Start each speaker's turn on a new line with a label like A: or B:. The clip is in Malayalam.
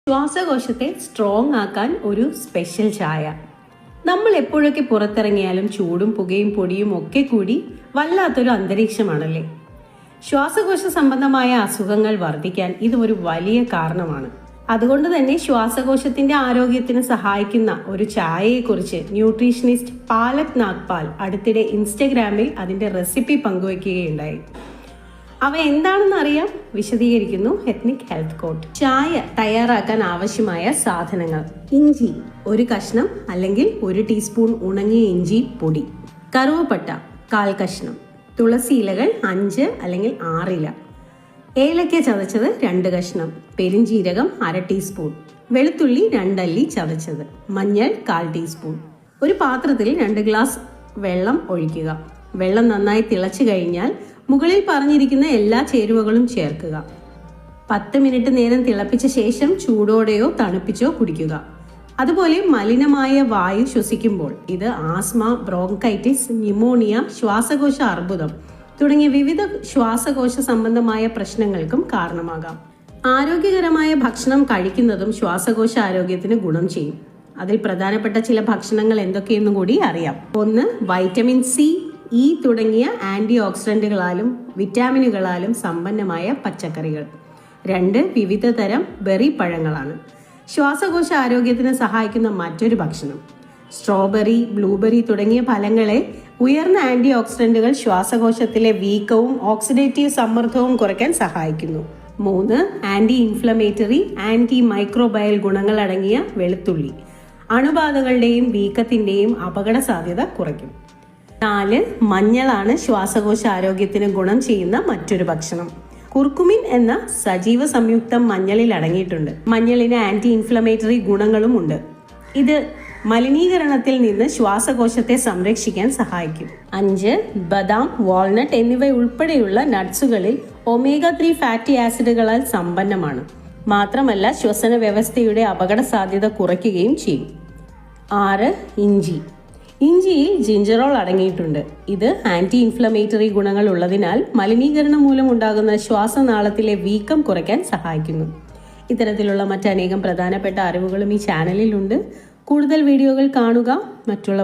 A: ശ്വാസകോശത്തെ സ്ട്രോങ് ആക്കാൻ ഒരു സ്പെഷ്യൽ ചായ. നമ്മൾ എപ്പോഴൊക്കെ പുറത്തിറങ്ങിയാലും ചൂടും പുകയും പൊടിയും ഒക്കെ കൂടി വല്ലാത്തൊരു അന്തരീക്ഷമാണല്ലേ. ശ്വാസകോശ സംബന്ധമായ അസുഖങ്ങൾ വർദ്ധിക്കാൻ ഇത് ഒരു വലിയ കാരണമാണ്. അതുകൊണ്ട് തന്നെ ശ്വാസകോശത്തിന്റെ ആരോഗ്യത്തിന് സഹായിക്കുന്ന ഒരു ചായയെക്കുറിച്ച് ന്യൂട്രീഷനിസ്റ്റ് പാലക് നാഗ്പാൽ അടുത്തിടെ ഇൻസ്റ്റഗ്രാമിൽ അതിന്റെ റെസിപ്പി പങ്കുവയ്ക്കുകയുണ്ടായി. അവ എന്താണെന്ന് അറിയാം, വിശദീകരിക്കുന്നു എത്നിക് ഹെൽത്ത് കോട്ട്. ചായ തയ്യാറാക്കാൻ ആവശ്യമായ സാധനങ്ങൾ: ഇഞ്ചി 1 കഷ്ണം അല്ലെങ്കിൽ 1 ടീസ്പൂൺ ഉണങ്ങിയ ഇഞ്ചി പൊടി, കറുവപ്പട്ട 1/4 കഷ്ണം, തുളസി ഇലകൾ 5 അല്ലെങ്കിൽ 6 ഇല, ഏലക്ക ചതച്ചത് 2 കഷ്ണം, പെരിഞ്ജീരകം 1/2 ടീസ്പൂൺ, വെളുത്തുള്ളി 2 അല്ലി ചതച്ചത്, മഞ്ഞൾ 1/4 ടീസ്പൂൺ. ഒരു പാത്രത്തിൽ 2 ഗ്ലാസ് വെള്ളം ഒഴിക്കുക. വെള്ളം നന്നായി തിളച്ചു കഴിഞ്ഞാൽ മുകളിൽ പറഞ്ഞിരിക്കുന്ന എല്ലാ ചേരുവകളും ചേർക്കുക. 10 മിനിറ്റ് നേരം തിളപ്പിച്ച ശേഷം ചൂടോടെയോ തണുപ്പിച്ചോ കുടിക്കുക. അതുപോലെ മലിനമായ വായു ശ്വസിക്കുമ്പോൾ ഇത് ആസ്മ, ബ്രോങ്കൈറ്റിസ്, ന്യൂമോണിയ, ശ്വാസകോശ അർബുദം തുടങ്ങിയ വിവിധ ശ്വാസകോശ സംബന്ധമായ പ്രശ്നങ്ങൾക്കും കാരണമാകാം. ആരോഗ്യകരമായ ഭക്ഷണം കഴിക്കുന്നതും ശ്വാസകോശ ആരോഗ്യത്തിന് ഗുണം ചെയ്യും. അതിൽ പ്രധാനപ്പെട്ട ചില ഭക്ഷണങ്ങൾ എന്തൊക്കെയെന്നും കൂടി അറിയാം. 1. വൈറ്റമിൻ സി, ഇ തുടങ്ങിയ ആന്റി ഓക്സിഡന്റുകളാലും വിറ്റാമിനുകളാലും സമ്പന്നമായ പച്ചക്കറികൾ. 2. വിവിധ തരം ബെറി പഴങ്ങളാണ് ശ്വാസകോശ ആരോഗ്യത്തിന് സഹായിക്കുന്ന മറ്റൊരു ഭക്ഷണം. സ്ട്രോബെറി, ബ്ലൂബെറി തുടങ്ങിയ ഫലങ്ങളെ ഉയർന്ന ആന്റി ഓക്സിഡന്റുകൾ ശ്വാസകോശത്തിലെ വീക്കവും ഓക്സിഡേറ്റീവ് സമ്മർദ്ദവും കുറയ്ക്കാൻ സഹായിക്കുന്നു. 3. ആന്റി ഇൻഫ്ലമേറ്ററി, ആന്റി മൈക്രോബയൽ ഗുണങ്ങൾ അടങ്ങിയ വെളുത്തുള്ളി അണുബാധകളുടെയും വീക്കത്തിന്റെയും അപകട സാധ്യത കുറയ്ക്കും. 4. മഞ്ഞളാണ് ശ്വാസകോശ ആരോഗ്യത്തിന് ഗുണം ചെയ്യുന്ന മറ്റൊരു ഭക്ഷണം. കുർക്കുമിൻ എന്ന സജീവ സംയുക്തം മഞ്ഞളിൽ അടങ്ങിയിട്ടുണ്ട്. മഞ്ഞളിന് ആന്റി ഇൻഫ്ലമേറ്ററി ഗുണങ്ങളും ഉണ്ട്. ഇത് മലിനീകരണത്തിൽ നിന്ന് ശ്വാസകോശത്തെ സംരക്ഷിക്കാൻ സഹായിക്കും. 5. ബദാം, വാൾനട്ട് എന്നിവ ഉൾപ്പെടെയുള്ള നട്ട്സുകളിൽ ഒമേഗ-3 ഫാറ്റി ആസിഡുകളാൽ സമ്പന്നമാണ്. മാത്രമല്ല ശ്വസന വ്യവസ്ഥയുടെ അപകട സാധ്യത കുറയ്ക്കുകയും ചെയ്യും. 6. ഇഞ്ചിയിൽ ജിഞ്ചറോൾ അടങ്ങിയിട്ടുണ്ട്. ഇത് ആന്റി ഇൻഫ്ലമേറ്ററി ഗുണങ്ങൾ ഉള്ളതിനാൽ മലിനീകരണം മൂലം ഉണ്ടാകുന്ന ശ്വാസനാളത്തിലെ വീക്കം കുറയ്ക്കാൻ സഹായിക്കുന്നു. ഇത്തരത്തിലുള്ള മറ്റനേകം പ്രധാനപ്പെട്ട അറിവുകളും ഈ ചാനലിലുണ്ട്. കൂടുതൽ വീഡിയോകൾ കാണുക. മറ്റുള്ള